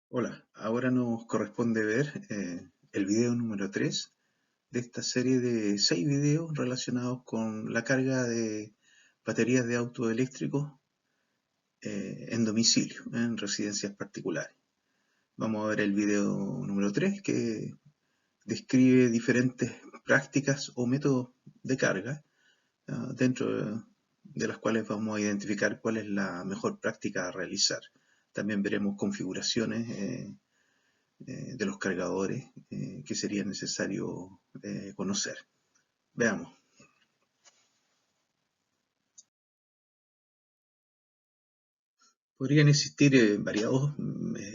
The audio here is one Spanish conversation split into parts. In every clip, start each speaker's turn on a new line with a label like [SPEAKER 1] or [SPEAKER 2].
[SPEAKER 1] Hola, ahora nos corresponde ver el video número 3 de esta serie de 6 videos relacionados con la carga de baterías de autos eléctricos en domicilio, en residencias particulares. Vamos a ver el video número 3 que describe diferentes prácticas o métodos de carga dentro de las cuales vamos a identificar cuál es la mejor práctica a realizar. También veremos configuraciones de los cargadores que sería necesario conocer. Veamos. Podrían existir variadas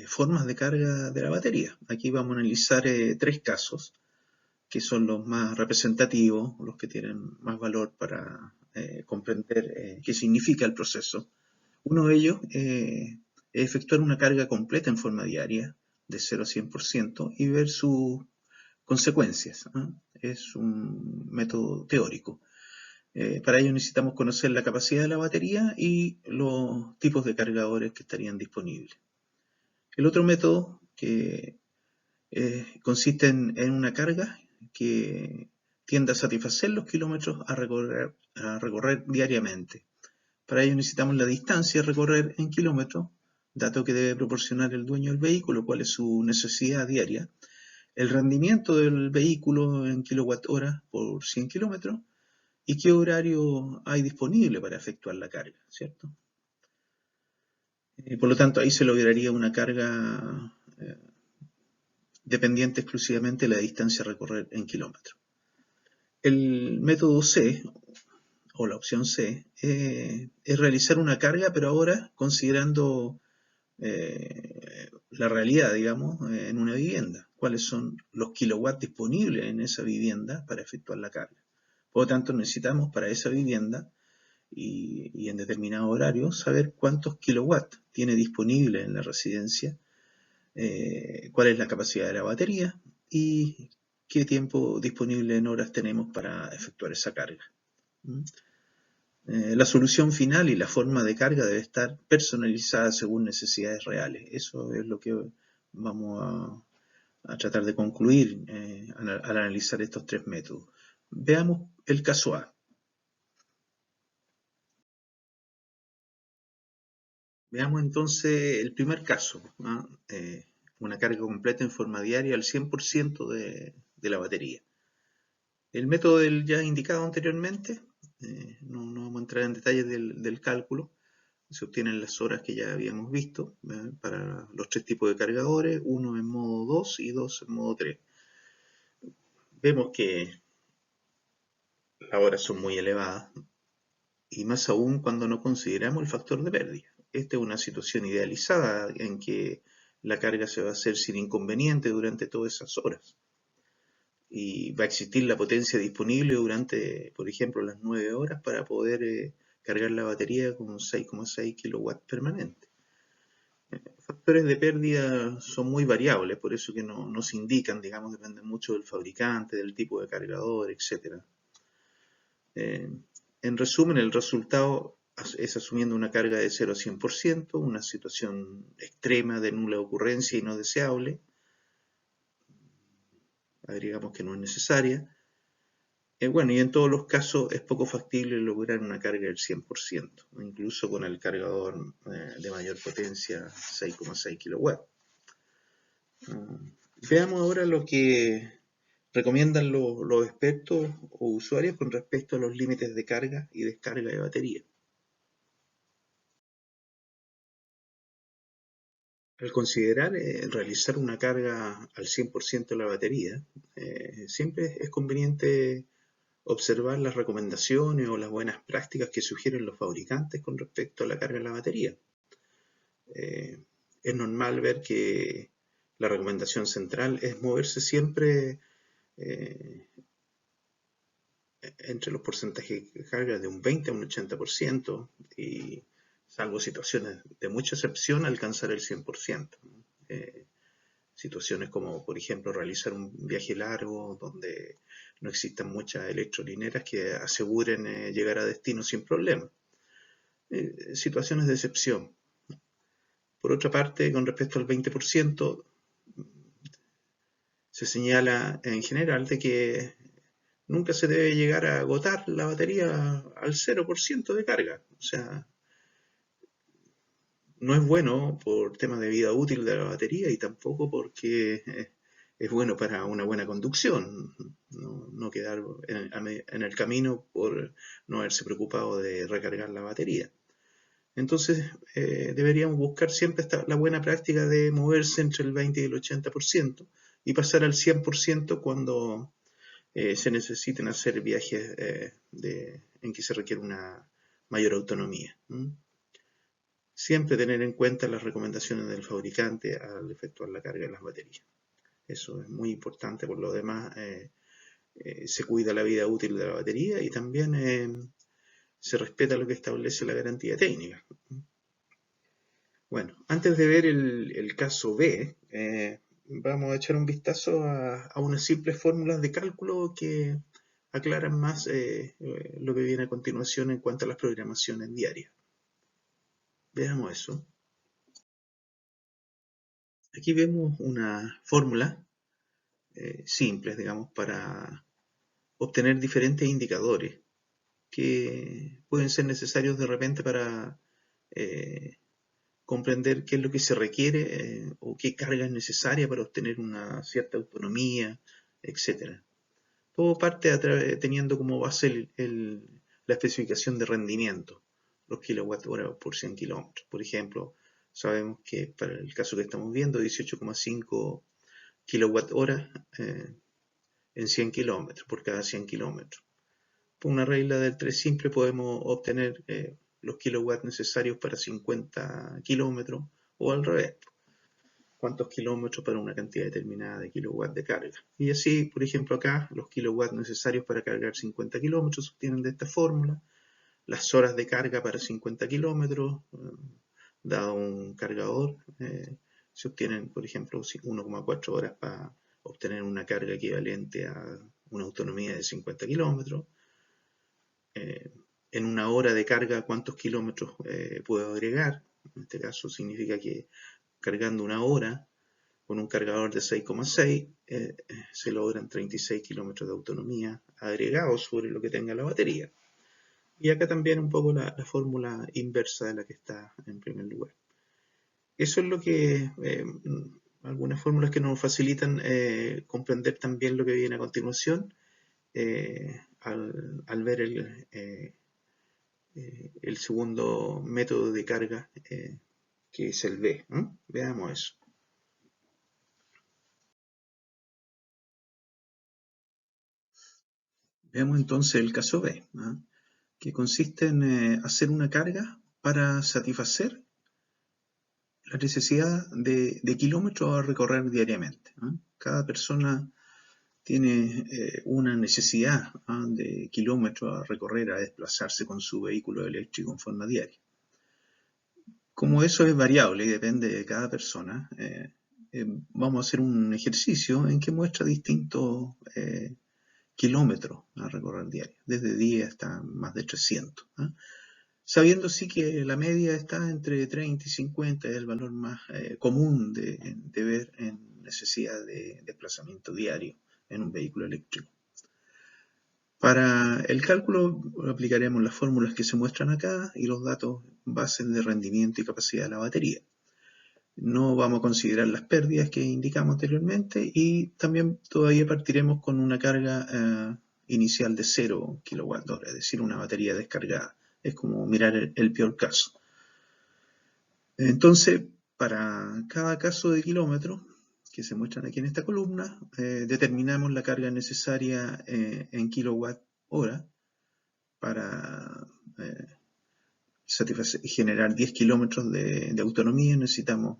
[SPEAKER 1] formas de carga de la batería. Aquí vamos a analizar tres casos que son los más representativos, los que tienen más valor para comprender qué significa el proceso. Uno de ellos es efectuar una carga completa en forma diaria de 0 a 100% y ver sus consecuencias. Es un método teórico. Para ello necesitamos conocer la capacidad de la batería y los tipos de cargadores que estarían disponibles. El otro método que consiste en una carga que tiende a satisfacer los kilómetros a recorrer diariamente. Para ello necesitamos la distancia a recorrer en kilómetros, dato que debe proporcionar el dueño del vehículo, cuál es su necesidad diaria, el rendimiento del vehículo en kilowatt hora por 100 kilómetros y qué horario hay disponible para efectuar la carga, ¿cierto? Por lo tanto, ahí se lograría una carga dependiente exclusivamente de la distancia a recorrer en kilómetros. El método C, o la opción C, es realizar una carga, pero ahora considerando la realidad, digamos, en una vivienda. ¿Cuáles son los kilowatts disponibles en esa vivienda para efectuar la carga? Por lo tanto, necesitamos para esa vivienda y en determinado horario saber cuántos kilowatts tiene disponible en la residencia, cuál es la capacidad de la batería y qué tiempo disponible en horas tenemos para efectuar esa carga. La solución final y la forma de carga debe estar personalizada según necesidades reales. Eso es lo que vamos a tratar de concluir al analizar estos tres métodos. Veamos el caso A. Veamos entonces el primer caso, ¿no? Una carga completa en forma diaria al 100% de la batería. El método del ya indicado anteriormente, no vamos a entrar en detalles del cálculo, se obtienen las horas que ya habíamos visto para los tres tipos de cargadores, uno en modo 2 y dos en modo 3. Vemos que las horas son muy elevadas y más aún cuando no consideramos el factor de pérdida. Esta es una situación idealizada en que la carga se va a hacer sin inconveniente durante todas esas horas. Y va a existir la potencia disponible durante, por ejemplo, las 9 horas para poder cargar la batería con 6,6 kilowatts permanente. Factores de pérdida son muy variables, por eso que no se indican, digamos, dependen mucho del fabricante, del tipo de cargador, etc. En resumen, el resultado es asumiendo una carga de 0 a 100%, una situación extrema de nula ocurrencia y no deseable, agregamos que no es necesaria. Bueno, y en todos los casos es poco factible lograr una carga del 100%, incluso con el cargador de mayor potencia, 6,6 kW. Veamos ahora lo que recomiendan los expertos o usuarios con respecto a los límites de carga y descarga de batería. Al considerar realizar una carga al 100% de la batería, siempre es conveniente observar las recomendaciones o las buenas prácticas que sugieren los fabricantes con respecto a la carga de la batería. Es normal ver que la recomendación central es moverse siempre entre los porcentajes de carga de un 20 a un 80% y salvo situaciones de mucha excepción alcanzar el 100%. Situaciones como por ejemplo realizar un viaje largo donde no existan muchas electrolineras que aseguren llegar a destino sin problema. Situaciones de excepción. Por otra parte, con respecto al 20%, se señala en general de que nunca se debe llegar a agotar la batería al 0% de carga. O sea, no es bueno por temas de vida útil de la batería y tampoco porque es bueno para una buena conducción. No quedar en el camino por no haberse preocupado de recargar la batería. Entonces, deberíamos buscar siempre la buena práctica de moverse entre el 20 y el 80% y pasar al 100% cuando se necesiten hacer viajes en que se requiere una mayor autonomía. Siempre tener en cuenta las recomendaciones del fabricante al efectuar la carga de las baterías. Eso es muy importante. Por lo demás, se cuida la vida útil de la batería y también se respeta lo que establece la garantía técnica. Bueno, antes de ver el caso B, vamos a echar un vistazo a unas simples fórmulas de cálculo que aclaran más lo que viene a continuación en cuanto a las programaciones diarias. Veamos eso. Aquí vemos una fórmula simples, digamos, para obtener diferentes indicadores que pueden ser necesarios de repente para comprender qué es lo que se requiere o qué carga es necesaria para obtener una cierta autonomía, etc. Todo parte teniendo como base la especificación de rendimiento, los kWh por 100 kilómetros. Por ejemplo, sabemos que para el caso que estamos viendo, 18,5 kWh en 100 kilómetros, por cada 100 kilómetros. Por una regla del 3 simple podemos obtener los kilowatts necesarios para 50 kilómetros o al revés. Cuántos kilómetros para una cantidad determinada de kilowatts de carga. Y así, por ejemplo, acá los kilowatts necesarios para cargar 50 kilómetros se obtienen de esta fórmula. Las horas de carga para 50 kilómetros, dado un cargador, se obtienen, por ejemplo, 1,4 horas para obtener una carga equivalente a una autonomía de 50 kilómetros. En una hora de carga, ¿cuántos kilómetros puedo agregar? En este caso significa que cargando una hora con un cargador de 6,6 se logran 36 kilómetros de autonomía agregados sobre lo que tenga la batería. Y acá también un poco la fórmula inversa de la que está en primer lugar. Eso es lo que, algunas fórmulas que nos facilitan comprender también lo que viene a continuación al ver el segundo método de carga que es el B. Veamos eso. Veamos entonces el caso B, que consiste en hacer una carga para satisfacer la necesidad de kilómetros a recorrer diariamente. Cada persona tiene una necesidad de kilómetros a recorrer, a desplazarse con su vehículo eléctrico en forma diaria. Como eso es variable y depende de cada persona, vamos a hacer un ejercicio en que muestra distintos kilómetros a recorrer diario, desde 10 hasta más de 300. Sabiendo sí que la media está entre 30 y 50, es el valor más común de ver en necesidad de desplazamiento diario en un vehículo eléctrico. Para el cálculo aplicaremos las fórmulas que se muestran acá y los datos bases de rendimiento y capacidad de la batería. No vamos a considerar las pérdidas que indicamos anteriormente y también todavía partiremos con una carga inicial de 0 kWh, es decir, una batería descargada. Es como mirar el peor caso. Entonces, para cada caso de kilómetro que se muestran aquí en esta columna, determinamos la carga necesaria en kilowatt hora para generar 10 kilómetros de autonomía. Necesitamos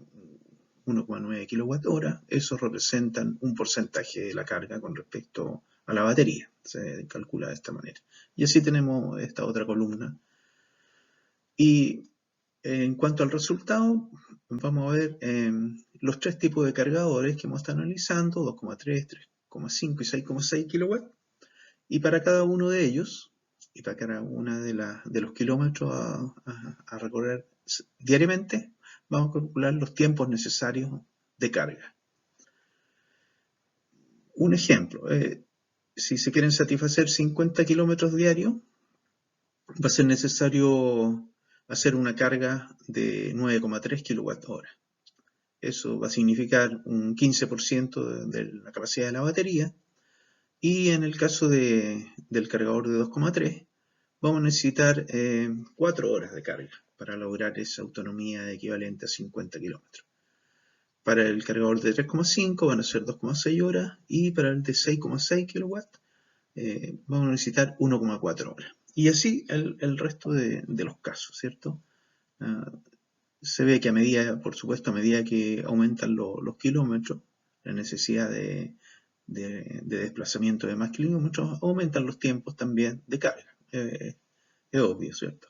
[SPEAKER 1] 1,9 kWh. Esos representan un porcentaje de la carga con respecto a la batería. Se calcula de esta manera. Y así tenemos esta otra columna. Y en cuanto al resultado, vamos a ver los tres tipos de cargadores que hemos estado analizando, 2,3, 3,5 y 6,6 kW. Y para cada uno de ellos, y para cada uno de los kilómetros a recorrer diariamente, vamos a calcular los tiempos necesarios de carga. Un ejemplo, si se quieren satisfacer 50 kilómetros diarios, va a ser necesario hacer una carga de 9,3 kWh. Eso va a significar un 15% de la capacidad de la batería. Y en el caso del cargador de 2,3, vamos a necesitar 4 horas de carga para lograr esa autonomía equivalente a 50 kilómetros. Para el cargador de 3,5 van a ser 2,6 horas y para el de 6,6 kW vamos a necesitar 1,4 horas. Y así el resto de los casos, ¿cierto? Se ve que a medida, por supuesto, a medida que aumentan los kilómetros, la necesidad de desplazamiento de más kilómetros, aumentan los tiempos también de carga. Es obvio, ¿cierto?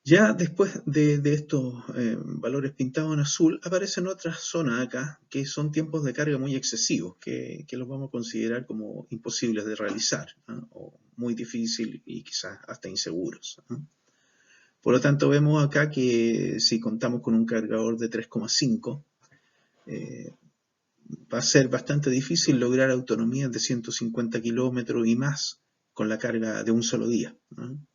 [SPEAKER 1] Ya después de estos valores pintados en azul, aparecen otras zonas acá que son tiempos de carga muy excesivos, que los vamos a considerar como imposibles de realizar, ¿no? O muy difíciles y quizás hasta inseguros, ¿no? Por lo tanto, vemos acá que si contamos con un cargador de 3,5, va a ser bastante difícil lograr autonomías de 150 kilómetros y más con la carga de un solo día, ¿no?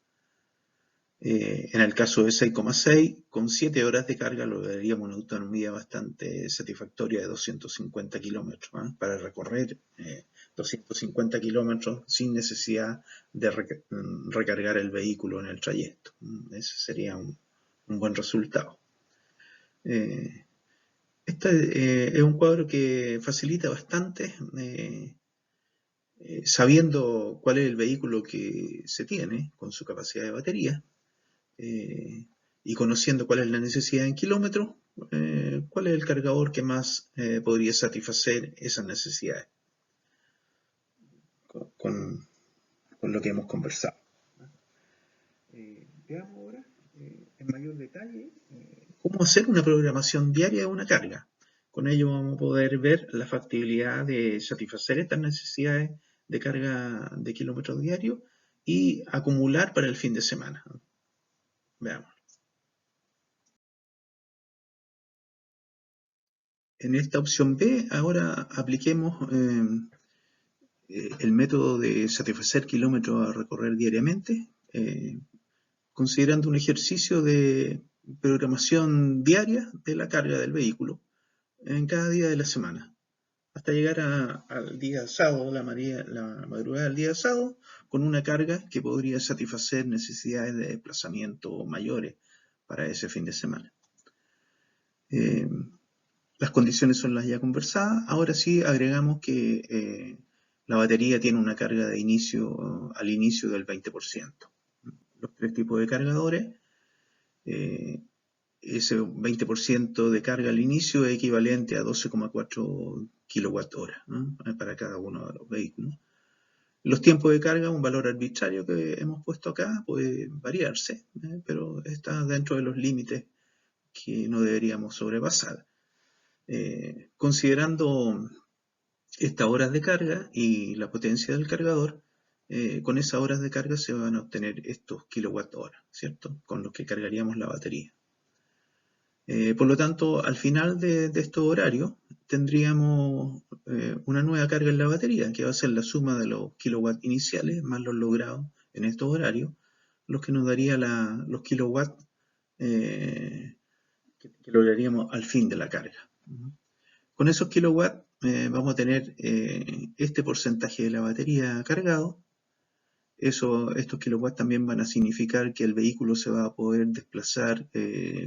[SPEAKER 1] En el caso de 6,6, con 7 horas de carga lograríamos una autonomía bastante satisfactoria de 250 kilómetros, ¿no? Para recorrer 250 kilómetros sin necesidad de recargar el vehículo en el trayecto. Ese sería un buen resultado. Este es un cuadro que facilita bastante, sabiendo cuál es el vehículo que se tiene con su capacidad de batería. Y conociendo cuál es la necesidad en kilómetros, cuál es el cargador que más podría satisfacer esas necesidades con lo que hemos conversado. Veamos ahora en mayor detalle cómo hacer una programación diaria de una carga. Con ello vamos a poder ver la factibilidad de satisfacer estas necesidades de carga de kilómetros diarios y acumular para el fin de semana. Veamos. En esta opción B, ahora apliquemos el método de satisfacer kilómetros a recorrer diariamente, considerando un ejercicio de programación diaria de la carga del vehículo en cada día de la semana, hasta llegar al día sábado, la madrugada del día sábado, con una carga que podría satisfacer necesidades de desplazamiento mayores para ese fin de semana. Las condiciones son las ya conversadas. Ahora sí agregamos que la batería tiene una carga de inicio al inicio del 20%. Los tres tipos de cargadores, ese 20% de carga al inicio es equivalente a 12,4 kWh, ¿no? Para cada uno de los vehículos. Los tiempos de carga, un valor arbitrario que hemos puesto acá, puede variarse, pero está dentro de los límites que no deberíamos sobrepasar. Considerando estas horas de carga y la potencia del cargador, con esas horas de carga se van a obtener estos kWh, ¿cierto? Con los que cargaríamos la batería. Por lo tanto, al final de estos horarios, tendríamos una nueva carga en la batería, que va a ser la suma de los kilowatts iniciales más los logrados en estos horarios, los que nos daría los kilowatts que lograríamos al fin de la carga. Con esos kilowatts vamos a tener este porcentaje de la batería cargado. Estos kilowatts también van a significar que el vehículo se va a poder desplazar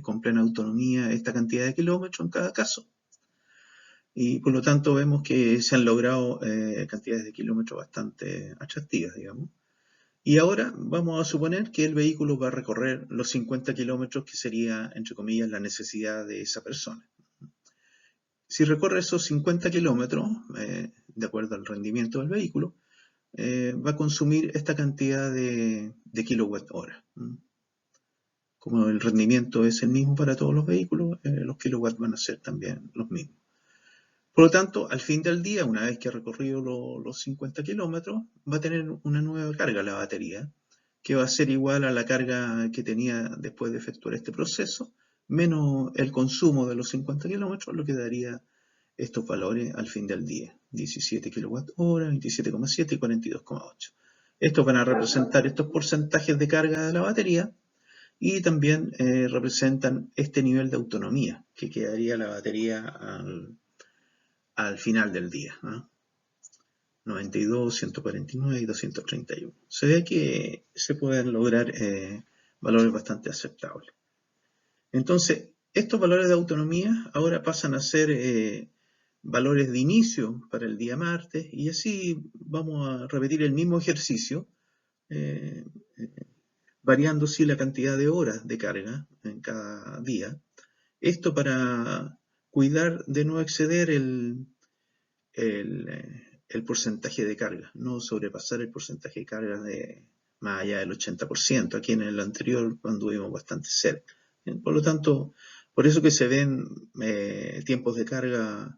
[SPEAKER 1] con plena autonomía esta cantidad de kilómetros en cada caso. Y por lo tanto vemos que se han logrado cantidades de kilómetros bastante atractivas, digamos. Y ahora vamos a suponer que el vehículo va a recorrer los 50 kilómetros que sería, entre comillas, la necesidad de esa persona. Si recorre esos 50 kilómetros, de acuerdo al rendimiento del vehículo, va a consumir esta cantidad de kilowatt hora. Como el rendimiento es el mismo para todos los vehículos, los kilowatts van a ser también los mismos. Por lo tanto, al fin del día, una vez que ha recorrido los 50 kilómetros, va a tener una nueva carga la batería, que va a ser igual a la carga que tenía después de efectuar este proceso, menos el consumo de los 50 kilómetros, lo que daría estos valores al fin del día. 17 kWh, 27,7 y 42,8. Estos van a representar estos porcentajes de carga de la batería y también representan este nivel de autonomía que quedaría la batería al final del día, ¿no? 92, 149 y 231. Se ve que se pueden lograr valores bastante aceptables. Entonces, estos valores de autonomía ahora pasan a ser valores de inicio para el día martes y así vamos a repetir el mismo ejercicio, variando sí la cantidad de horas de carga en cada día. Esto para cuidar de no exceder el porcentaje de carga, no sobrepasar el porcentaje de carga de más allá del 80%. Aquí en el anterior anduvimos bastante cerca. Por lo tanto, por eso que se ven tiempos de carga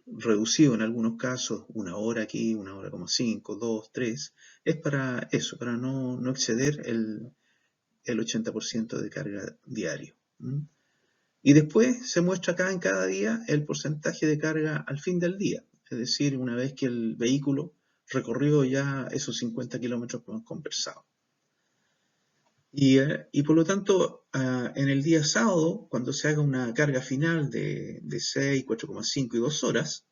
[SPEAKER 1] reducidos en algunos casos, 1 hora aquí, 1 hora como 5, 2, 3, es para eso, para no exceder el 80% de carga diario. Y después se muestra acá en cada día el porcentaje de carga al fin del día, es decir, una vez que el vehículo recorrió ya esos 50 kilómetros que hemos conversado. Y por lo tanto, en el día sábado, cuando se haga una carga final de 6, 4,5 y 2 horas,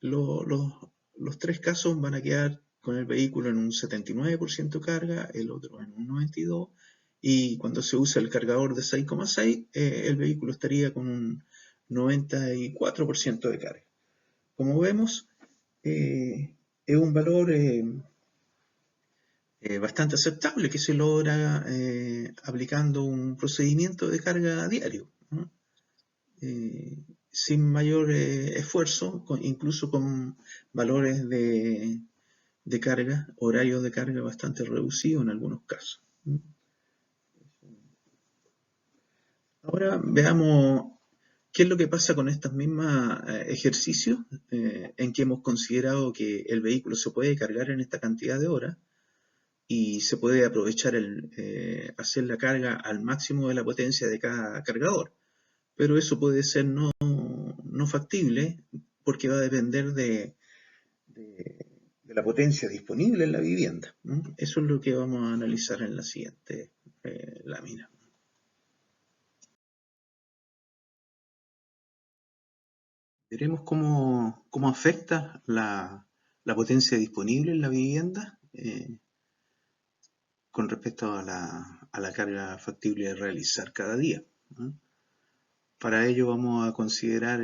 [SPEAKER 1] los tres casos van a quedar con el vehículo en un 79% de carga, el otro en un 92%, y cuando se usa el cargador de 6,6, el vehículo estaría con un 94% de carga. Como vemos, es un valor bastante aceptable que se logra aplicando un procedimiento de carga diario, ¿no? Sin mayor esfuerzo, incluso con valores de carga, horarios de carga bastante reducidos en algunos casos. Ahora veamos qué es lo que pasa con estos mismos ejercicios en que hemos considerado que el vehículo se puede cargar en esta cantidad de horas y se puede aprovechar hacer la carga al máximo de la potencia de cada cargador. Pero eso puede ser no factible porque va a depender de la potencia disponible en la vivienda, ¿no? Eso es lo que vamos a analizar en la siguiente lámina. Veremos cómo afecta la potencia disponible en la vivienda con respecto a la carga factible de realizar cada día, ¿no? Para ello vamos a considerar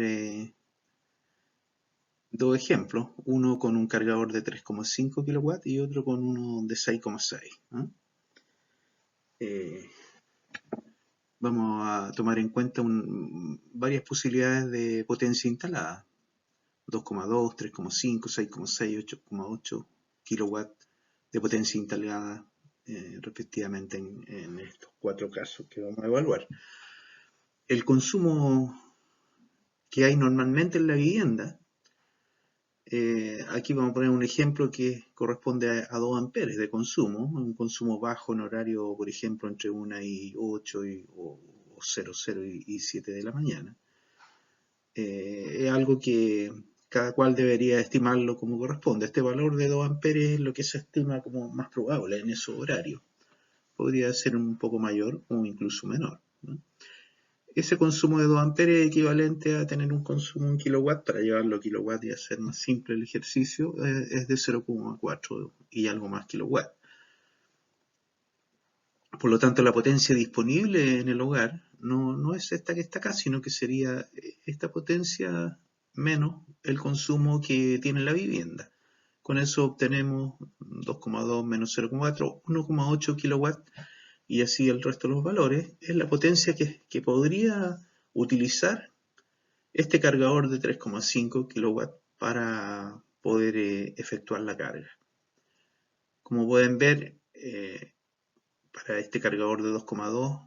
[SPEAKER 1] dos ejemplos, uno con un cargador de 3,5 kW y otro con uno de 6,6, ¿no? Vamos a tomar en cuenta varias posibilidades de potencia instalada, 2,2, 3,5, 6,6, 8,8 kW de potencia instalada respectivamente en estos 4 casos que vamos a evaluar. El consumo que hay normalmente en la vivienda, aquí vamos a poner un ejemplo que corresponde a 2 amperes de consumo, un consumo bajo en horario, por ejemplo, entre 1 y 8 o 00 y 7 de la mañana. Es algo que cada cual debería estimarlo como corresponde. Este valor de 2 amperes es lo que se estima como más probable en esos horarios. Podría ser un poco mayor o incluso menor, ¿no? Ese consumo de 2 amperes es equivalente a tener un consumo en kilowatt, para llevarlo a kilowatt y hacer más simple el ejercicio, es de 0,4 y algo más kilowatt. Por lo tanto, la potencia disponible en el hogar no es esta que está acá, sino que sería esta potencia menos el consumo que tiene la vivienda. Con eso obtenemos 2,2 menos 0,4, 1,8 kilowatt, y así el resto de los valores. Es la potencia que podría utilizar este cargador de 3,5 kW para poder efectuar la carga. Como pueden ver, para este cargador de 2,2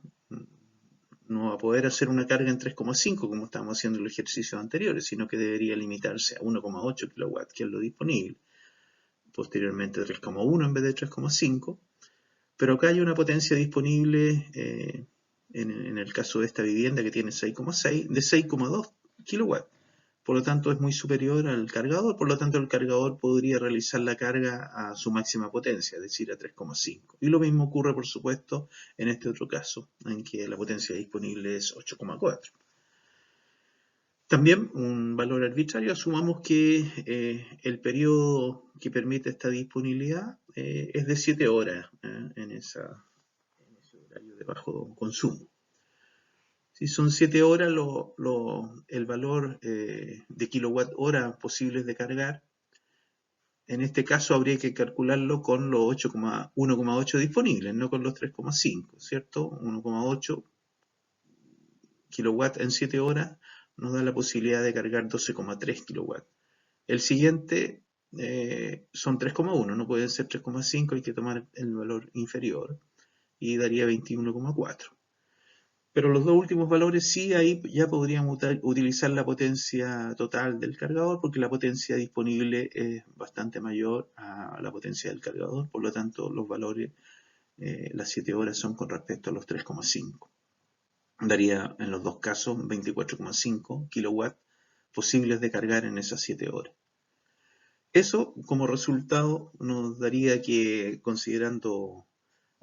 [SPEAKER 1] no va a poder hacer una carga en 3,5 como estábamos haciendo en los ejercicios anteriores, sino que debería limitarse a 1,8 kW, que es lo disponible. Posteriormente 3,1 en vez de 3,5. Pero acá hay una potencia disponible en el caso de esta vivienda que tiene 6,6, de 6,2 kilowatts. Por lo tanto, es muy superior al cargador, por lo tanto el cargador podría realizar la carga a su máxima potencia, es decir, a 3,5. Y lo mismo ocurre, por supuesto, en este otro caso, en que la potencia disponible es 8,4. También un valor arbitrario, asumamos que el periodo que permite esta disponibilidad es de 7 horas en ese horario de bajo consumo. Si son 7 horas, el valor de kilowatt hora posibles de cargar, en este caso habría que calcularlo con los 1,8 disponibles, no con los 3,5, ¿cierto? 1,8 kilowatt en 7 horas nos da la posibilidad de cargar 12,3 kilowatts. El siguiente son 3,1, no pueden ser 3,5, hay que tomar el valor inferior y daría 21,4. Pero los dos últimos valores sí, ahí ya podríamos utilizar la potencia total del cargador, porque la potencia disponible es bastante mayor a la potencia del cargador, por lo tanto los valores, las 7 horas son con respecto a los 3,5. Daría en los dos casos 24,5 kilowatts posibles de cargar en esas 7 horas. Eso como resultado nos daría que, considerando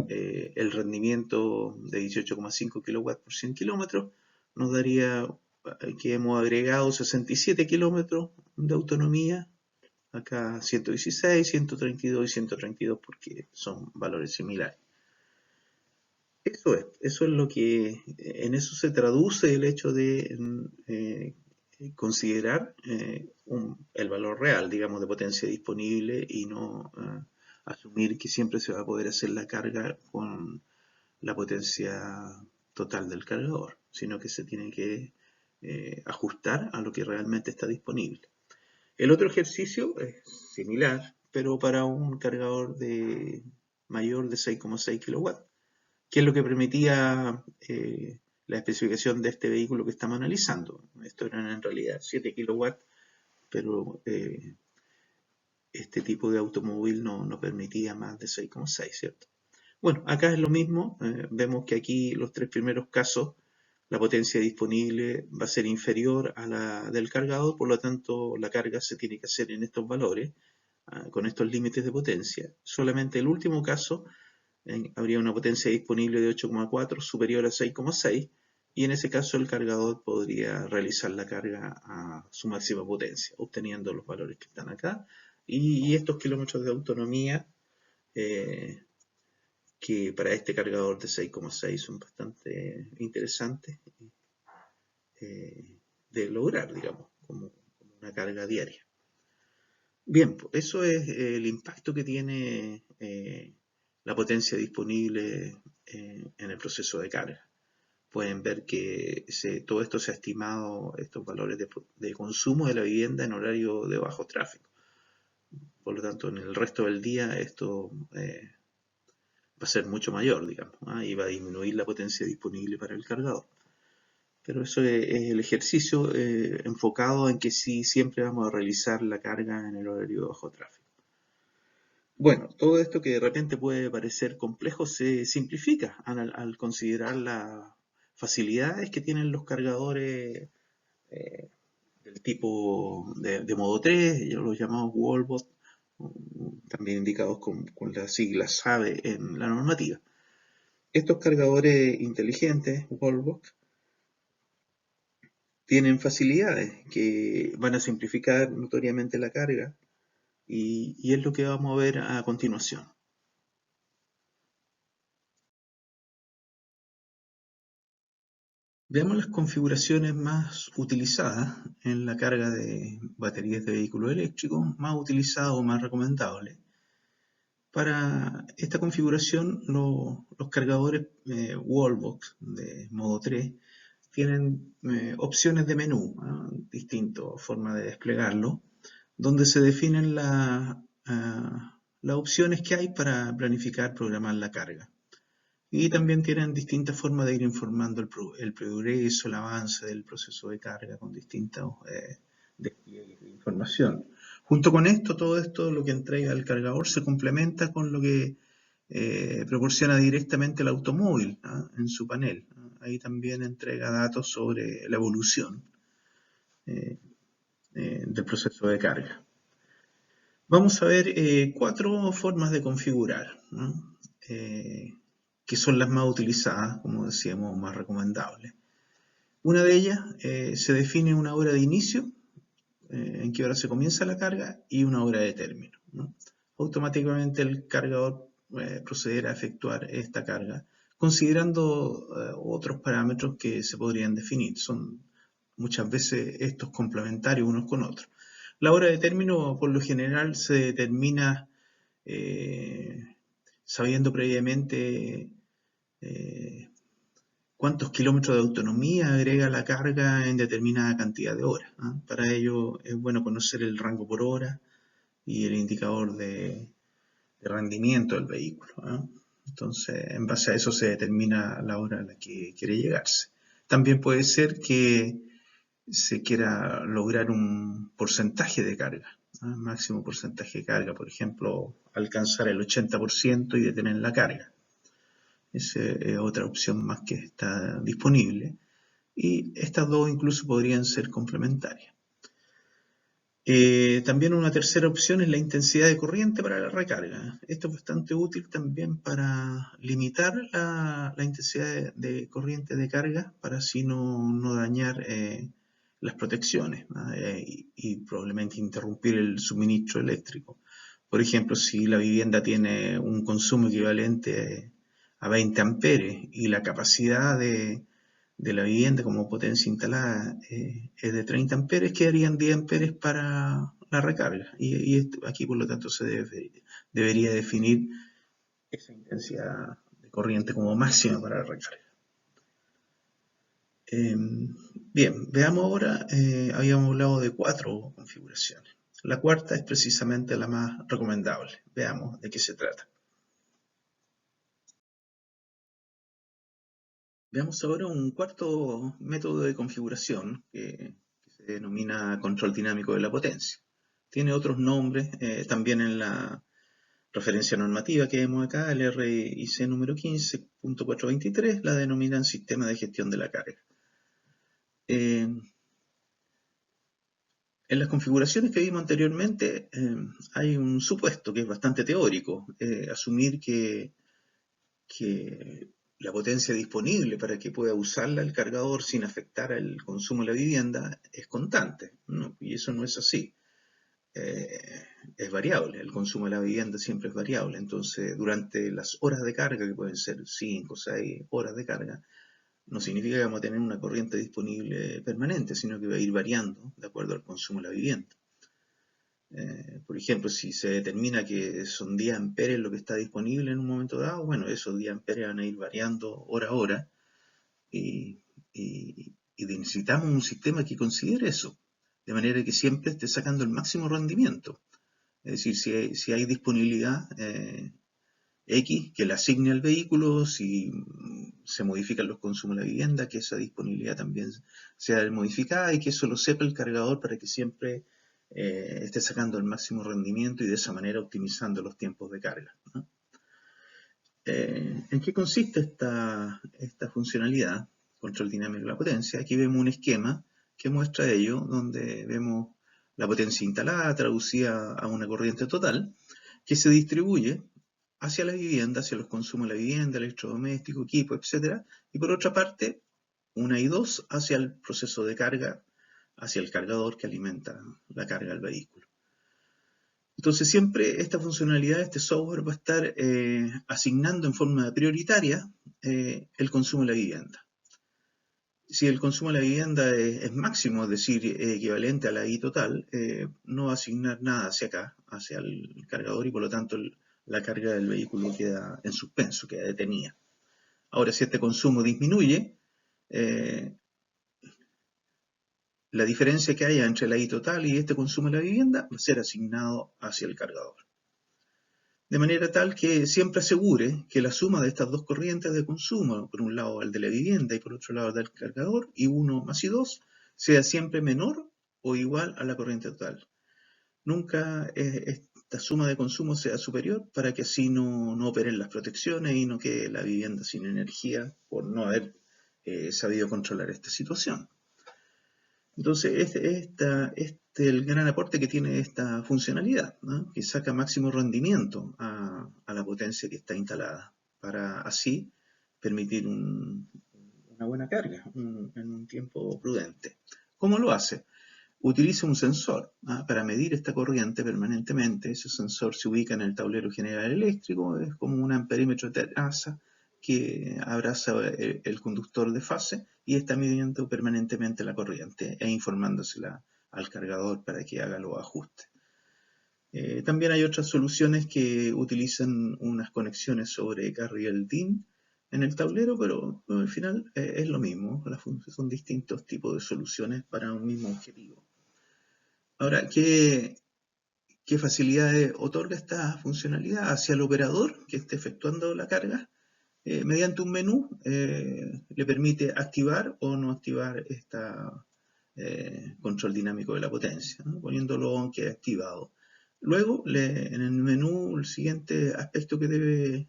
[SPEAKER 1] el rendimiento de 18,5 kilowatts por 100 kilómetros, nos daría que hemos agregado 67 kilómetros de autonomía, acá 116, 132 y 132 porque son valores similares. Eso es lo que, en eso se traduce el hecho de considerar el valor real, digamos, de potencia disponible y no asumir que siempre se va a poder hacer la carga con la potencia total del cargador, sino que se tiene que ajustar a lo que realmente está disponible. El otro ejercicio es similar, pero para un cargador mayor de 6,6 kilowatts, que es lo que permitía la especificación de este vehículo que estamos analizando. Esto eran en realidad 7 kilowatts, pero este tipo de automóvil no permitía más de 6,6, ¿cierto? Bueno, acá es lo mismo, vemos que aquí los tres primeros casos la potencia disponible va a ser inferior a la del cargador, por lo tanto la carga se tiene que hacer en estos valores, con estos límites de potencia. Solamente el último caso habría una potencia disponible de 8,4 superior a 6,6 y en ese caso el cargador podría realizar la carga a su máxima potencia, obteniendo los valores que están acá y estos kilómetros de autonomía que para este cargador de 6,6 son bastante interesantes de lograr, digamos, como una carga diaria. Bien, pues eso es el impacto que tiene la potencia disponible en el proceso de carga. Pueden ver que todo esto se ha estimado, estos valores de consumo de la vivienda en horario de bajo tráfico. Por lo tanto, en el resto del día esto va a ser mucho mayor, digamos, y va a disminuir la potencia disponible para el cargador. Pero eso es el ejercicio enfocado en que sí siempre vamos a realizar la carga en el horario de bajo tráfico. Bueno, todo esto que de repente puede parecer complejo se simplifica al considerar las facilidades que tienen los cargadores del tipo de modo 3, los llamados Wallbox, también indicados con las siglas SABE en la normativa. Estos cargadores inteligentes, Wallbox, tienen facilidades que van a simplificar notoriamente la carga y es lo que vamos a ver a continuación. Veamos las configuraciones más utilizadas en la carga de baterías de vehículos eléctricos, más utilizadas o más recomendables. Para esta configuración, los cargadores Wallbox de modo 3 tienen opciones de menú, distintas formas de desplegarlo, donde se definen las opciones que hay para planificar, programar la carga. Y también tienen distintas formas de ir informando el progreso, el avance del proceso de carga con distintos despliegues de información. Junto con esto, todo esto, lo que entrega el cargador se complementa con lo que proporciona directamente el automóvil en su panel. ahí también entrega datos sobre la evolución del proceso de carga. Vamos a ver 4 formas de configurar, ¿no? Que son las más utilizadas, como decíamos, más recomendables. Una de ellas se define una hora de inicio, en qué hora se comienza la carga, y una hora de término, ¿no? Automáticamente el cargador procederá a efectuar esta carga, considerando otros parámetros que se podrían definir. Son muchas veces estos complementarios unos con otros. La hora de término, por lo general, se determina sabiendo previamente cuántos kilómetros de autonomía agrega la carga en determinada cantidad de horas, ¿no? Para ello es bueno conocer el rango por hora y el indicador de rendimiento del vehículo, ¿no? Entonces, en base a eso se determina la hora a la que quiere llegarse. También puede ser que se quiera lograr un porcentaje de carga, ¿no? Máximo porcentaje de carga, por ejemplo, alcanzar el 80% y detener la carga. Esa es otra opción más que está disponible. Y estas dos incluso podrían ser complementarias. También una tercera opción es la intensidad de corriente para la recarga. Esto es bastante útil también para limitar la intensidad de corriente de carga para así no dañar las protecciones, ¿no? Y probablemente interrumpir el suministro eléctrico. Por ejemplo, si la vivienda tiene un consumo equivalente a 20 amperes y la capacidad de la vivienda como potencia instalada es de 30 amperes, quedarían 10 amperes para la recarga. Y aquí, por lo tanto, se debería definir esa intensidad de corriente como máxima para la recarga. Bien, veamos ahora, habíamos hablado de 4 configuraciones. La cuarta es precisamente la más recomendable. Veamos de qué se trata. Veamos ahora un cuarto método de configuración que se denomina control dinámico de la potencia. Tiene otros nombres, también en la referencia normativa que vemos acá, el RIC número 15.423, la denominan sistema de gestión de la carga. En las configuraciones que vimos anteriormente hay un supuesto que es bastante teórico, asumir que la potencia disponible para que pueda usarla el cargador sin afectar al consumo de la vivienda es constante, ¿no? Y eso no es así. Es variable, el consumo de la vivienda siempre es variable, entonces durante las horas de carga, que pueden ser 5 o 6 horas de carga, no significa que vamos a tener una corriente disponible permanente, sino que va a ir variando de acuerdo al consumo de la vivienda. Por ejemplo, si se determina que son 10 amperes lo que está disponible en un momento dado, bueno, esos 10 amperes van a ir variando hora a hora y necesitamos un sistema que considere eso, de manera que siempre esté sacando el máximo rendimiento. Es decir, si hay disponibilidad X que le asigne al vehículo, si se modifican los consumos de la vivienda, que esa disponibilidad también sea modificada y que eso lo sepa el cargador para que siempre esté sacando el máximo rendimiento y de esa manera optimizando los tiempos de carga, ¿no? ¿En qué consiste esta funcionalidad? Control dinámico de la potencia. Aquí vemos un esquema que muestra ello, donde vemos la potencia instalada traducida a una corriente total que se distribuye hacia la vivienda, hacia los consumos de la vivienda, electrodoméstico, equipo, etc. Y por otra parte, una y dos hacia el proceso de carga, hacia el cargador que alimenta la carga del vehículo. Entonces siempre esta funcionalidad, este software va a estar asignando en forma prioritaria el consumo de la vivienda. Si el consumo de la vivienda es máximo, es decir, equivalente a la I total, no va a asignar nada hacia acá, hacia el cargador, y por lo tanto la carga del vehículo queda en suspenso, queda detenida. Ahora, si este consumo disminuye, la diferencia que haya entre la I total y este consumo de la vivienda va a ser asignado hacia el cargador. De manera tal que siempre asegure que la suma de estas dos corrientes de consumo, por un lado el de la vivienda y por otro lado el del cargador, y 1 más y 2, sea siempre menor o igual a la corriente total. Nunca esta suma de consumo sea superior para que así no operen las protecciones y no quede la vivienda sin energía por no haber sabido controlar esta situación. Entonces, este es el gran aporte que tiene esta funcionalidad, ¿no? Que saca máximo rendimiento a la potencia que está instalada, para así permitir una buena carga en un tiempo prudente. ¿Cómo lo hace? Utiliza un sensor para medir esta corriente permanentemente. Ese sensor se ubica en el tablero general eléctrico, es como un amperímetro de traza que abraza el conductor de fase y está midiendo permanentemente la corriente e informándosela al cargador para que haga los ajustes. También hay otras soluciones que utilizan unas conexiones sobre carril DIN en el tablero, pero al final es lo mismo. Son distintos tipos de soluciones para un mismo objetivo. Ahora, ¿qué facilidades otorga esta funcionalidad hacia el operador que esté efectuando la carga? Mediante un menú le permite activar o no activar este control dinámico de la potencia, ¿no? Poniéndolo on que activado. Luego, en el menú, el siguiente aspecto que debe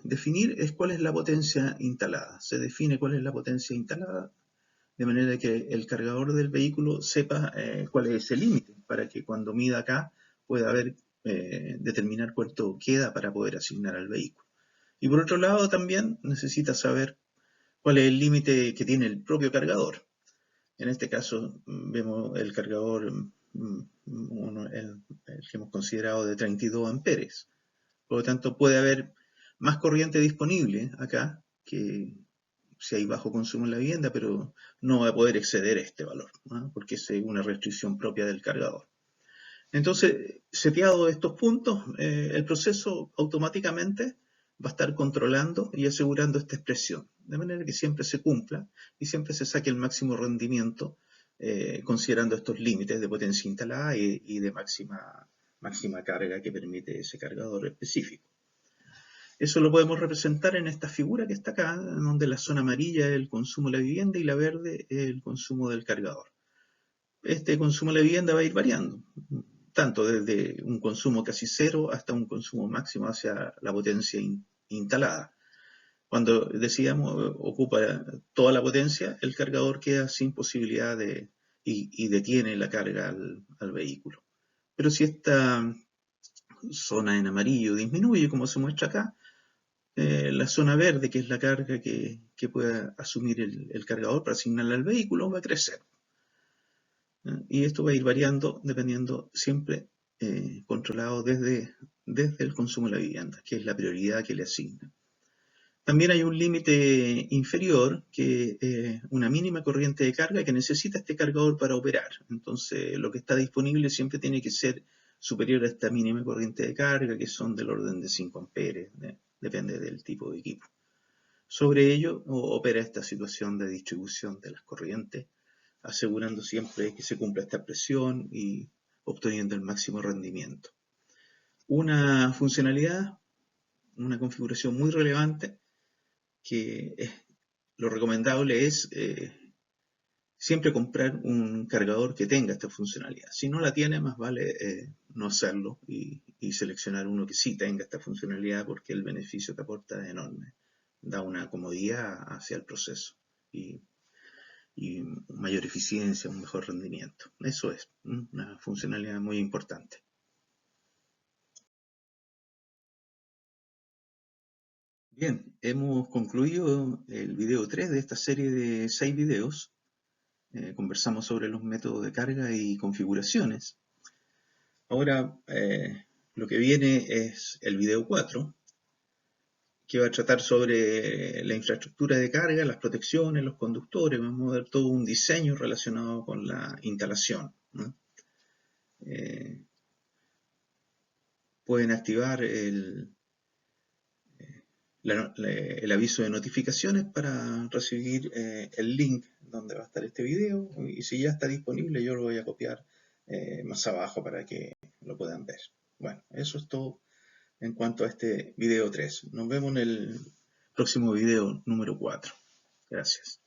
[SPEAKER 1] definir es cuál es la potencia instalada. Se define cuál es la potencia instalada, de manera que el cargador del vehículo sepa cuál es ese límite, para que cuando mida acá pueda determinar cuánto queda para poder asignar al vehículo. Y por otro lado también necesita saber cuál es el límite que tiene el propio cargador. En este caso vemos el cargador, el que hemos considerado de 32 amperes. Por lo tanto puede haber más corriente disponible acá que si hay bajo consumo en la vivienda, pero no va a poder exceder este valor, ¿no? Porque es una restricción propia del cargador. Entonces, seteados estos puntos, el proceso automáticamente va a estar controlando y asegurando esta expresión, de manera que siempre se cumpla y siempre se saque el máximo rendimiento, considerando estos límites de potencia instalada y de máxima carga que permite ese cargador específico. Eso lo podemos representar en esta figura que está acá, en donde la zona amarilla es el consumo de la vivienda y la verde es el consumo del cargador. Este consumo de la vivienda va a ir variando, tanto desde un consumo casi cero hasta un consumo máximo hacia la potencia instalada. Cuando decíamos ocupa toda la potencia, el cargador queda sin posibilidad y detiene la carga al vehículo. Pero si esta zona en amarillo disminuye, como se muestra acá, la zona verde, que es la carga que pueda asumir el cargador para asignarla al vehículo, va a crecer. Y esto va a ir variando dependiendo siempre controlado desde el consumo de la vivienda, que es la prioridad que le asigna. También hay un límite inferior, que es una mínima corriente de carga que necesita este cargador para operar. Entonces, lo que está disponible siempre tiene que ser superior a esta mínima corriente de carga, que son del orden de 5 amperes, depende del tipo de equipo. Sobre ello opera esta situación de distribución de las corrientes, asegurando siempre que se cumpla esta presión y obteniendo el máximo rendimiento. Una funcionalidad, una configuración muy relevante, que lo recomendable es siempre comprar un cargador que tenga esta funcionalidad. Si no la tiene, más vale no hacerlo y seleccionar uno que sí tenga esta funcionalidad, porque el beneficio que aporta es enorme. Da una comodidad hacia el proceso y mayor eficiencia, un mejor rendimiento. Eso es una funcionalidad muy importante. Bien, hemos concluido el video 3 de esta serie de 6 videos. Conversamos sobre los métodos de carga y configuraciones. Ahora lo que viene es el video 4, que va a tratar sobre la infraestructura de carga, las protecciones, los conductores. Vamos a ver todo un diseño relacionado con la instalación, ¿no? Pueden activar el aviso de notificaciones para recibir el link donde va a estar este video, y si ya está disponible yo lo voy a copiar más abajo para que lo puedan ver. Bueno, eso es todo en cuanto a este video 3. Nos vemos en el próximo video número 4. Gracias.